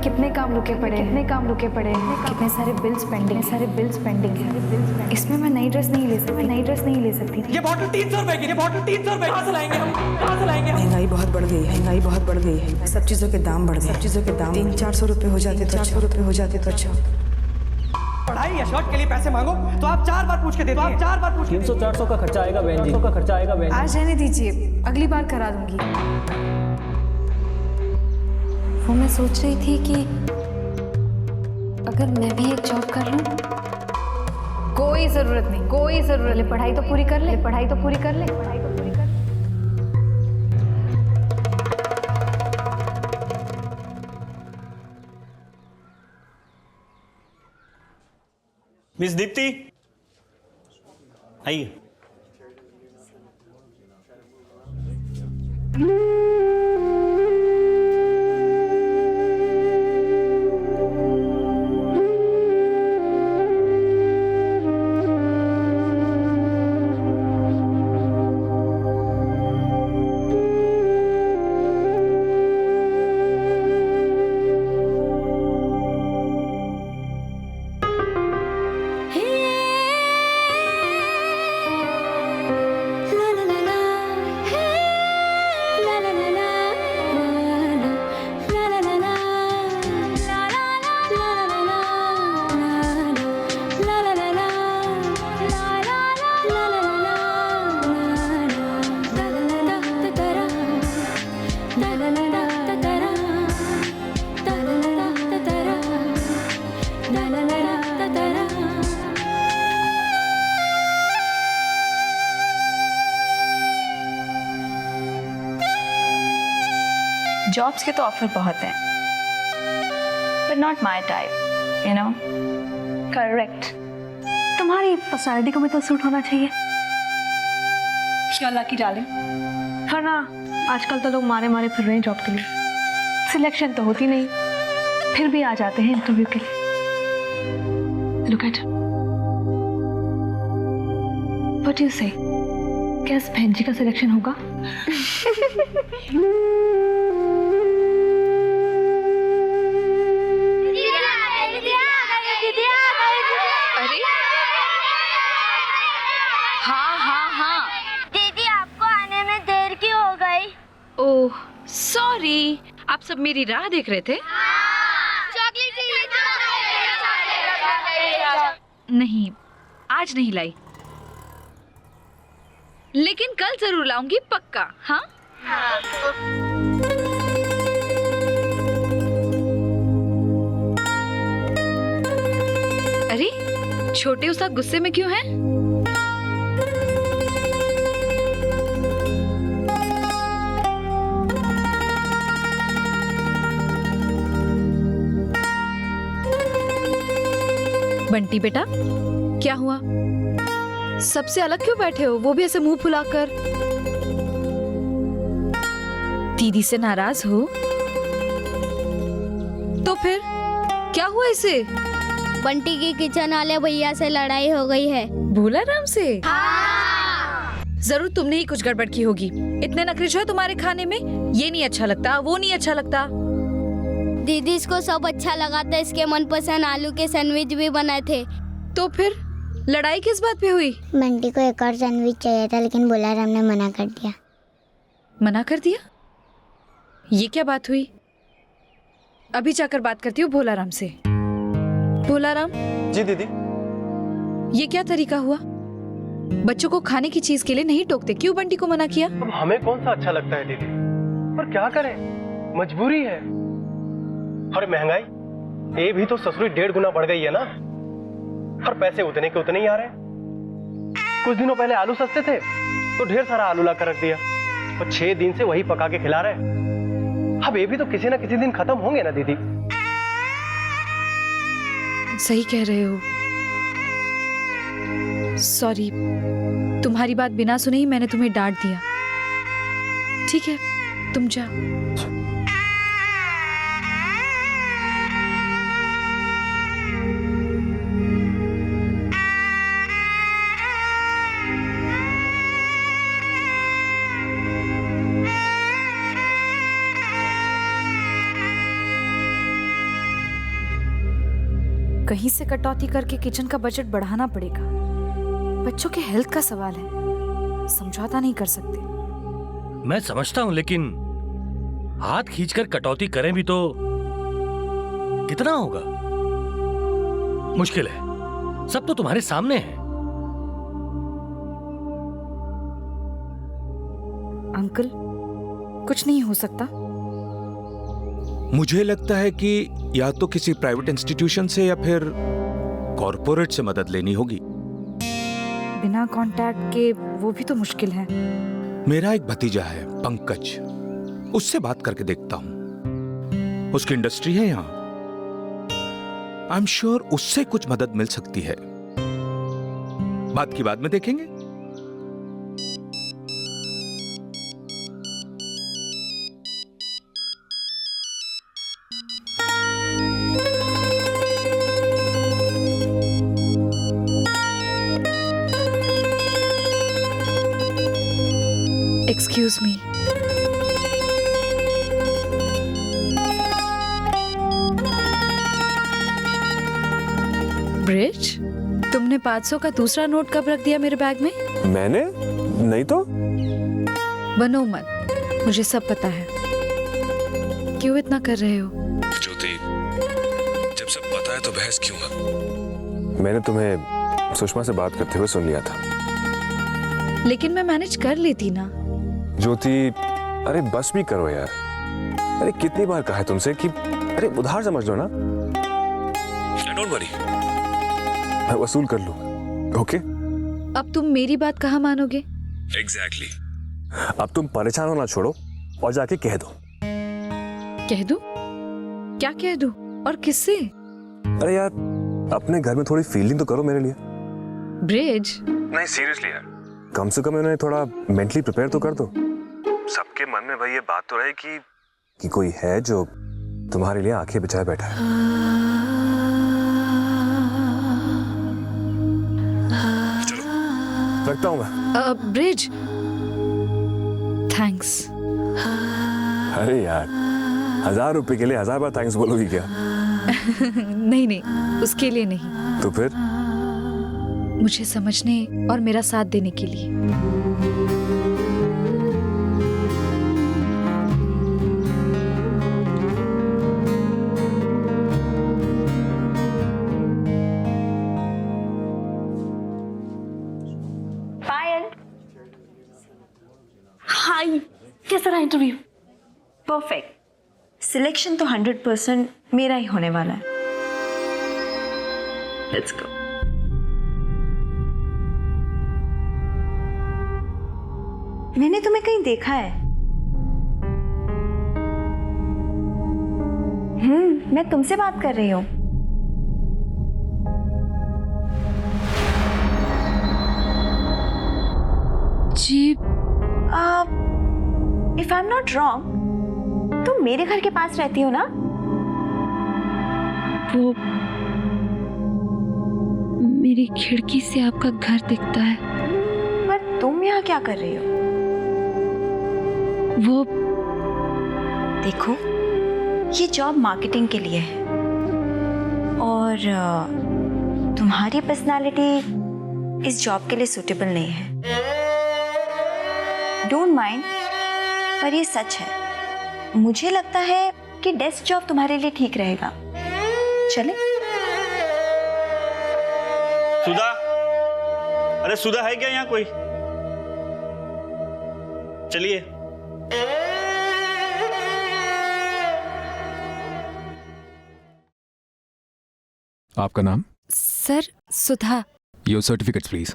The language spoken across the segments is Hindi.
कितने काम रुके पड़े हैं, कितने सारे बिल्स पेंडिंग। इसमें मैं नई ड्रेस नहीं ले सकती थी। ये बॉटल 300 रुपए की, कहाँ से लाएंगे हम? महंगाई बहुत बढ़ गई है। सब चीजों के दाम बढ़ गए। 300-400 रुपए हो जाते तो अच्छा। पढ़ाई या शर्ट के लिए पैसे मांगो तो आप 4 बार पूछ के देते हैं। 300-400 का खर्चा आएगा बहन जी। आज रहने दीजिए, अगली बार करा दूंगी। वो मैं सोच रही थी कि अगर मैं भी एक जॉब कर लूं। कोई जरूरत नहीं। पढ़ाई तो पूरी कर ले। मिस दीप्ति आइए। जॉब्स के तो ऑफर बहुत हैं, but not my type, you know. Correct. तुम्हारी पर्सनैलिटी को भी तो सूट होना चाहिए। क्या लकी डार्लिंग। हाँ ना, आजकल तो लोग मारे फिर रहे हैं जॉब के लिए। सिलेक्शन तो होती नहीं, फिर भी आ जाते हैं इंटरव्यू के लिए। लुक एट व्हाट यू से। क्या इस बहन जी का सिलेक्शन होगा? अरे हाँ दीदी, आपको आने में देर क्यों हो गई? ओह सॉरी, आप सब मेरी राह देख रहे थे। चॉकलेट चाहिए। नहीं, आज नहीं लाई, लेकिन कल जरूर लाऊंगी पक्का। हाँ अरे छोटे उस्ताद गुस्से में क्यों हैं? बंटी बेटा, क्या हुआ? सबसे अलग क्यों बैठे हो, वो भी ऐसे मुंह फुलाकर? दीदी से नाराज हो? तो फिर क्या हुआ इसे? बंटी की किचन वाले भैया से लड़ाई हो गई है। भोलाराम से? जरूर तुमने ही कुछ गड़बड़ की होगी। इतने नखरे जो है तुम्हारे खाने में, ये नहीं अच्छा लगता, वो नहीं अच्छा लगता। दीदी, इसको सब अच्छा लगा था, इसके मनपसंद आलू के सैंडविच भी बनाए थे। तो फिर लड़ाई किस बात पे हुई? बंटी को एक और सैंडविच चाहिए था, लेकिन भोलाराम ने मना कर दिया। मना कर दिया? ये क्या बात हुई? अभी जाकर बात करती हूँ भोलाराम से। भोलाराम जी दीदी। ये क्या तरीका हुआ? बच्चों को खाने की चीज के लिए नहीं टोकते, क्यों बंटी को मना किया? अब हमें कौन सा अच्छा लगता है दीदी, पर क्या करें, मजबूरी है। और महंगाई ये भी तो ससुरी 1.5 गुना बढ़ गई है ना, और पैसे उतने के उतने ही आ रहे हैं। कुछ दिनों पहले आलू सस्ते थे तो ढेर सारा आलू ला कर रख दिया, और 6 दिन से वही पका के खिला रहे। अब ये भी तो किसी ना किसी दिन खत्म होंगे ना दीदी। सही कह रहे हो, सॉरी, तुम्हारी बात बिना सुने ही मैंने तुम्हें डांट दिया। ठीक है, तुम जाओ। कहीं से कटौती करके किचन का बजट बढ़ाना पड़ेगा। बच्चों के हेल्थ का सवाल है, समझौता नहीं कर सकते। मैं समझता हूं, लेकिन हाथ खींचकर कटौती करें भी तो कितना होगा? मुश्किल है, सब तो तुम्हारे सामने है। अंकल, कुछ नहीं हो सकता। मुझे लगता है कि या तो किसी प्राइवेट इंस्टीट्यूशन से या फिर कॉर्पोरेट से मदद लेनी होगी। बिना कांटेक्ट के वो भी तो मुश्किल है। मेरा एक भतीजा है पंकज, उससे बात करके देखता हूं। उसकी इंडस्ट्री है यहां, आई एम श्योर उससे कुछ मदद मिल सकती है। बात की बाद में देखेंगे। Excuse me. ब्रिज, तुमने 500 का दूसरा नोट कब रख दिया मेरे बैग में? मैंने नहीं तो। बनो मत, मुझे सब पता है। क्यों इतना कर रहे हो? ज्योति, जब सब पता है तो बहस क्यों है? मैंने तुम्हें सुषमा से बात करते हुए सुन लिया था। लेकिन मैं मैनेज कर लेती ना। ज्योति, अरे बस भी करो यार। अरे कितनी बार कहा है तुमसे कि अरे उधार समझ लो ना। डोंट वरी, मैं वसूल कर लूंगा। ओके? अब तुम मेरी बात कहाँ मानोगे? एग्जैक्टली। अब तुम परेशान होना छोड़ो और जाके कह दो। कह दूं? क्या कह दूं? और किससे? अरे यार, अपने घर में थोड़ी फीलिंग तो करो मेरे लिए। ब्रिज, नहीं सीरियसली यार, कम से कम इन्हें थोड़ा मेंटली प्रिपेयर तो कर दो। सबके मन में भाई ये बात तो रहे कि कोई है जो तुम्हारे लिए आंखें बिछाए बैठा है। चलो, रखता हूं मैं। Bridge, thanks. अरे यार, 1000 रुपए के लिए 1000 बार थैंक्स बोलोगी क्या? नहीं नहीं, उसके लिए नहीं। तो फिर? मुझे समझने और मेरा साथ देने के लिए। पायल, हाय, कैसा रहा इंटरव्यू? परफेक्ट। सिलेक्शन तो 100% मेरा ही होने वाला है। Let's go. मैंने तुम्हें कहीं देखा है। मैं तुमसे बात कर रही हूँ। जी, if I am not wrong, तुम मेरे घर के पास रहती हो ना? वो मेरी खिड़की से आपका घर दिखता है। पर तुम यहाँ क्या कर रही हो? वो देखो, ये जॉब मार्केटिंग के लिए है और तुम्हारी पर्सनालिटी इस जॉब के लिए सूटेबल नहीं है। डोंट माइंड, पर ये सच है। मुझे लगता है कि डेस्क जॉब तुम्हारे लिए ठीक रहेगा। चले? सुधा, अरे सुधा है क्या यहाँ कोई? चलिए। आपका नाम? Sir, Sudha. Your certificates please.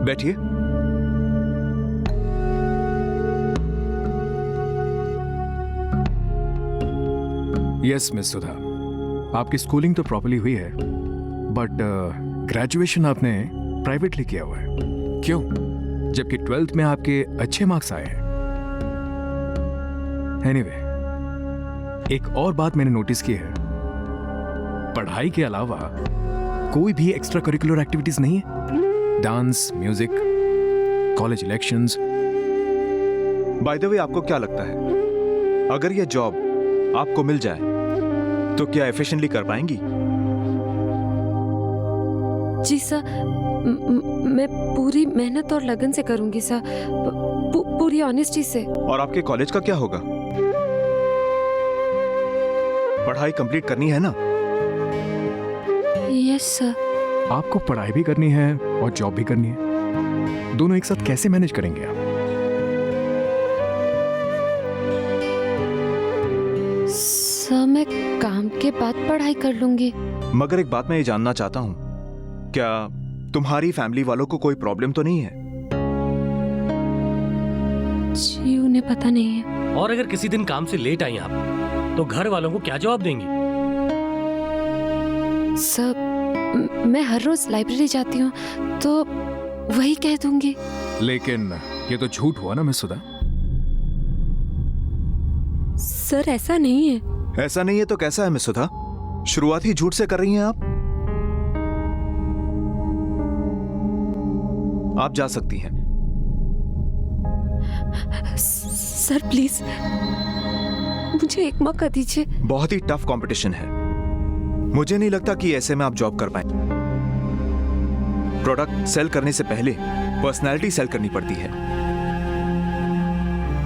बैठिए। यस मिस सुधा, आपकी स्कूलिंग तो प्रॉपर्ली हुई है, बट ग्रेजुएशन आपने प्राइवेटली किया हुआ है। क्यों? जबकि 12th में आपके अच्छे मार्क्स आए हैं। एनीवे, एक और बात मैंने नोटिस की है, पढ़ाई के अलावा कोई भी एक्स्ट्रा करिकुलर एक्टिविटीज नहीं है? Dance, music, college elections. By the way, आपको क्या लगता है अगर ये जॉब आपको मिल जाए तो क्या एफिशिएंटली कर पाएंगी? जी सर, मैं पूरी मेहनत और लगन से करूंगी सर, पूरी ऑनेस्टी से। और आपके कॉलेज का क्या होगा? पढ़ाई कंप्लीट करनी है ना? Yes sir. आपको पढ़ाई भी करनी है और जॉब भी करनी है, दोनों एक साथ कैसे मैनेज करेंगे आप? सर मैं काम के बाद पढ़ाई कर लूंगी। मगर एक बात मैं ये जानना चाहता हूँ, क्या तुम्हारी फैमिली वालों को कोई प्रॉब्लम तो नहीं है? जी उन्हें पता नहीं है। और अगर किसी दिन काम से लेट आई आप तो घर वालों को क्या जवाब देंगी? सर मैं हर रोज लाइब्रेरी जाती हूँ तो वही कह दूंगी। लेकिन ये तो झूठ हुआ ना मिस सुधा। सर ऐसा नहीं है। ऐसा नहीं है तो कैसा है मिस सुधा? शुरुआत ही झूठ से कर रही हैं आप। आप जा सकती हैं। सर प्लीज मुझे एक मौका दीजिए। बहुत ही टफ कंपटीशन है, मुझे नहीं लगता कि ऐसे में आप जॉब कर पाए। प्रोडक्ट सेल करने से पहले पर्सनालिटी सेल करनी पड़ती है।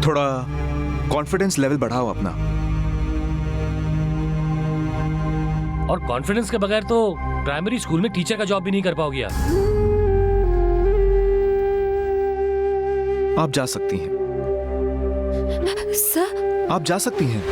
थोड़ा कॉन्फिडेंस लेवल बढ़ाओ अपना। और कॉन्फिडेंस के बगैर तो प्राइमरी स्कूल में टीचर का जॉब भी नहीं कर पाओगी आप। आप जा सकती हैं। सर आप जा सकती हैं।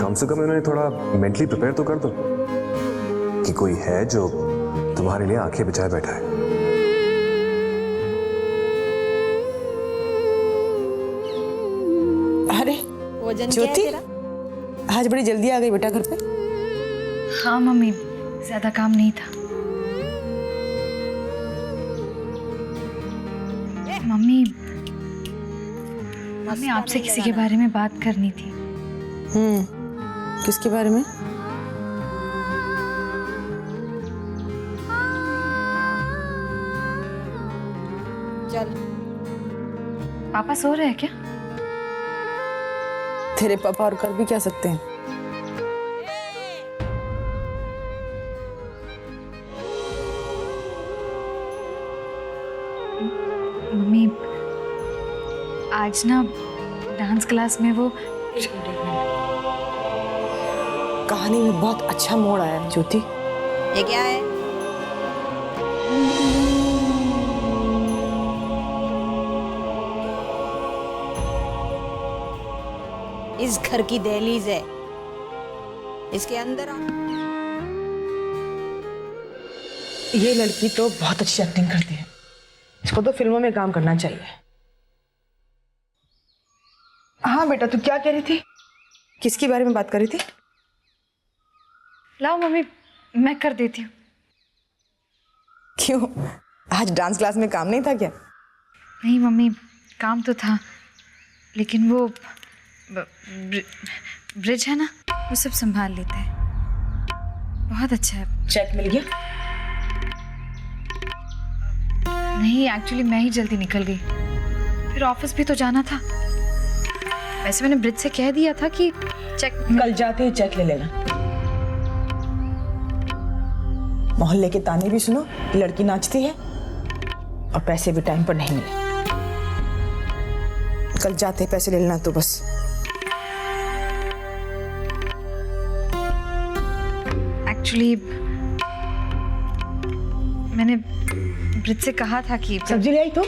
कम से कम इन्हें थोड़ा मेंटली प्रिपेयर तो कर दो कि कोई है जो तुम्हारे लिए आंखें बिछाए बैठा है। अरे ज्योति, आज बड़ी जल्दी आ गई बेटा घर पे। हाँ मम्मी, ज्यादा काम नहीं था। मम्मी आपसे किसी के बारे में बात करनी थी। किसके बारे में? चल। पापा सो रहे हैं क्या? तेरे पापा और कर भी क्या सकते हैं? मम्मी आज ना डांस क्लास में वो कहानी में बहुत अच्छा मोड़ आया है ज्योति। ये क्या है? इस घर की दहलीज है, इसके अंदर ये लड़की तो बहुत अच्छी एक्टिंग करती है, इसको तो फिल्मों में काम करना चाहिए। हाँ बेटा, तू क्या कह रही थी? किसके बारे में बात कर रही थी? लाओ मम्मी, मैं कर देती हूँ। क्यों, आज डांस क्लास में काम नहीं था क्या? नहीं मम्मी, काम तो था, लेकिन वो ब्रिज है ना, वो सब संभाल लेता है। बहुत अच्छा है। चेक मिल गया? नहीं, एक्चुअली मैं ही जल्दी निकल गई, फिर ऑफिस भी तो जाना था। वैसे मैंने ब्रिज से कह दिया था कि चेक कल जाते ही चेक ले लेना। मोहल्ले के ताने भी सुनो, लड़की नाचती है और पैसे भी टाइम पर नहीं मिले। कल जाते ही पैसे ले लेना तो बस। एक्चुअली मैंने ब्रिज से कहा था कि सब्जी ले आई तो?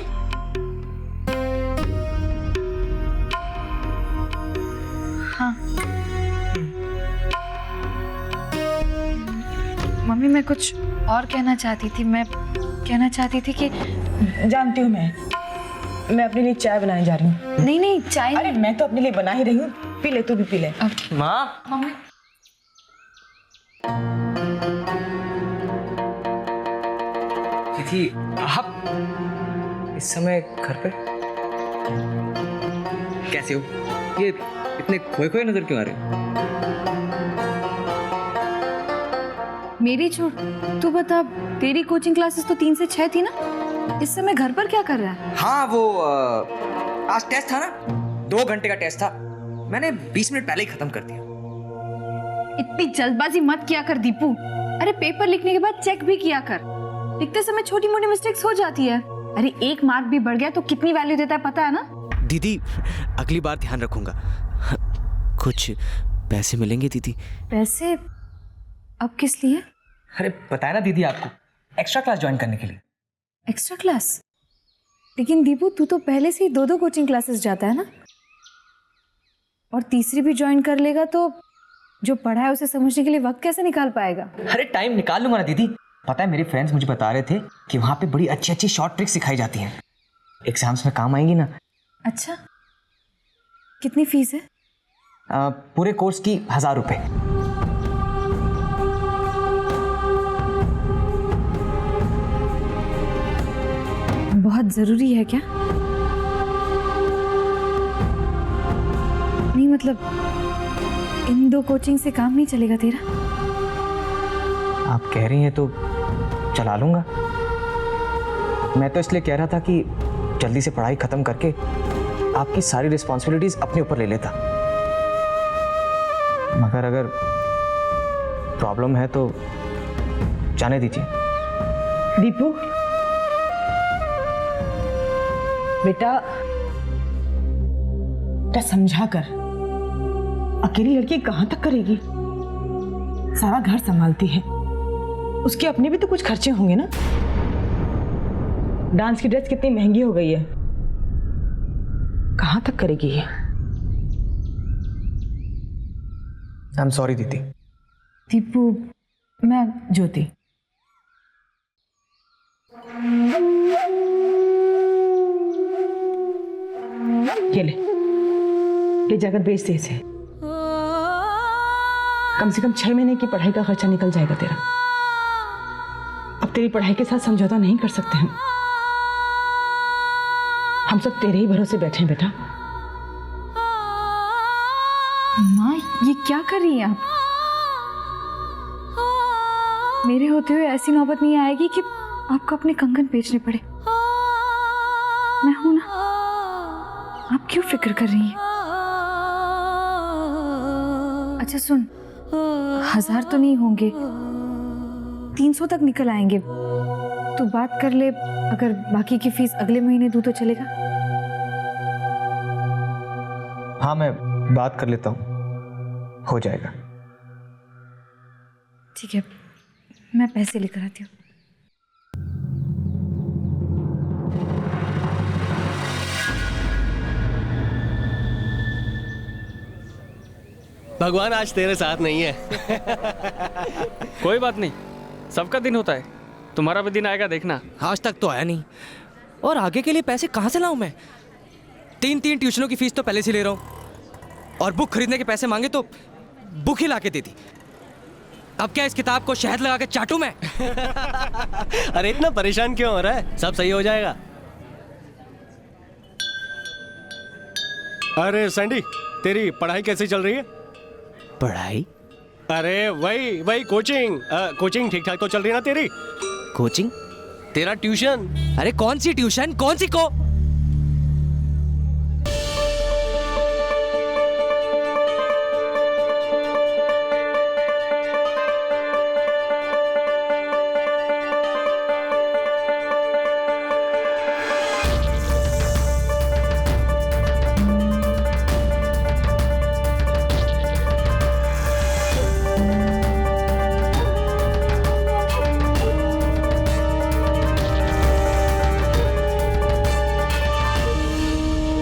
हाँ मम्मी, मैं कुछ और कहना चाहती थी। मैं कहना चाहती थी कि जानती हूँ मैं, मैं अपने लिए चाय बनाने जा रही हूँ। नहीं नहीं चाय। अरे मैं तो अपने लिए बना ही रही हूँ, पी ले, तू भी पी ले। माँ मम्मी तिथि, आप इस समय घर पे कैसे हो? ये इतने खोए खोए नजर क्यों आ रहे हो? मेरी छोड़, तू बता, तेरी कोचिंग क्लासेस तो 3 से 6 थी ना? इस समय घर पर क्या कर रहा है? हाँ वो आज टेस्ट था ना, 2 घंटे का टेस्ट था, मैंने 20 मिनट पहले ही खत्म कर दिया। इतनी जल्दबाजी मत किया कर दीपू। अरे पेपर लिखने के बाद चेक भी किया कर। लिखते समय छोटी मोटी मिस्टेक्स हो जाती है। अरे 1 मार्क भी बढ़ गया तो कितनी वैल्यू देता है पता है ना? दीदी अगली बार ध्यान रखूंगा। कुछ पैसे मिलेंगे दीदी? पैसे? अब किस लिए? अरे बताया ना दीदी आपको, एक्स्ट्रा क्लास ज्वाइन करने के लिए। Extra class? लेकिन दीपू तू तो पहले से ही 2-2 कोचिंग क्लासेस जाता है ना, और तीसरी भी ज्वाइन कर लेगा तो जो पढ़ा है उसे समझने के लिए वक्त कैसे निकाल पाएगा? अरे टाइम निकाल लूंगा ना दीदी। पता है मेरे फ्रेंड्स मुझे बता रहे थे कि वहाँ पे बड़ी अच्छी अच्छी शॉर्ट ट्रिक्स सिखाई जाती हैं, एग्जाम्स में काम आएंगी ना। अच्छा, कितनी फीस है? पूरे कोर्स की 1000 रुपए। बहुत जरूरी है क्या? नहीं मतलब इन 2 कोचिंग से काम नहीं चलेगा तेरा? आप कह रही हैं तो चला लूंगा। मैं तो इसलिए कह रहा था कि जल्दी से पढ़ाई खत्म करके आपकी सारी रिस्पॉन्सिबिलिटीज अपने ऊपर ले लेता, मगर अगर प्रॉब्लम है तो जाने दीजिए। दीपू बेटा समझा कर, अकेली लड़की कहाँ तक करेगी? सारा घर संभालती है, उसके अपने भी तो कुछ खर्चे होंगे ना। डांस की ड्रेस कितनी महंगी हो गई है, कहाँ तक करेगी ये? आई एम सॉरी दीदी। दीपू, मैं ज्योति। ये ले जाकर बेच दे इसे, कम से कम 6 महीने की पढ़ाई का खर्चा निकल जाएगा तेरा। अब तेरी पढ़ाई के साथ समझौता नहीं कर सकते हम सब तेरे ही भरोसे बैठे हैं बेटा। माँ ये क्या कर रही हैं आप? मेरे होते हुए ऐसी नौबत नहीं आएगी कि आपको अपने कंगन बेचने पड़े। मैं हूं ना, आप क्यों फिक्र कर रही हैं? अच्छा सुन, 1000 तो नहीं होंगे, 300 तक निकल आएंगे। तू बात कर ले, अगर बाकी की फीस अगले महीने दूं तो चलेगा? हाँ मैं बात कर लेता हूँ, हो जाएगा। ठीक है, मैं पैसे लेकर आती हूँ। भगवान आज तेरे साथ नहीं है। कोई बात नहीं, सबका दिन होता है, तुम्हारा भी दिन आएगा देखना। आज तक तो आया नहीं, और आगे के लिए पैसे कहाँ से लाऊं मैं? 3 ट्यूशनों की फीस तो पहले से ले रहा हूँ, और बुक खरीदने के पैसे मांगे तो बुक ही ला के दे दी। अब क्या इस किताब को शहद लगा के चाटूं मैं? अरे इतना परेशान क्यों हो रहा है, सब सही हो जाएगा। अरे सैंडी, तेरी पढ़ाई कैसी चल रही है? पढ़ाई? अरे वही कोचिंग ठीक ठाक तो चल रही है ना तेरी? कोचिंग? तेरा ट्यूशन। अरे कौन सी ट्यूशन, कौन सी को?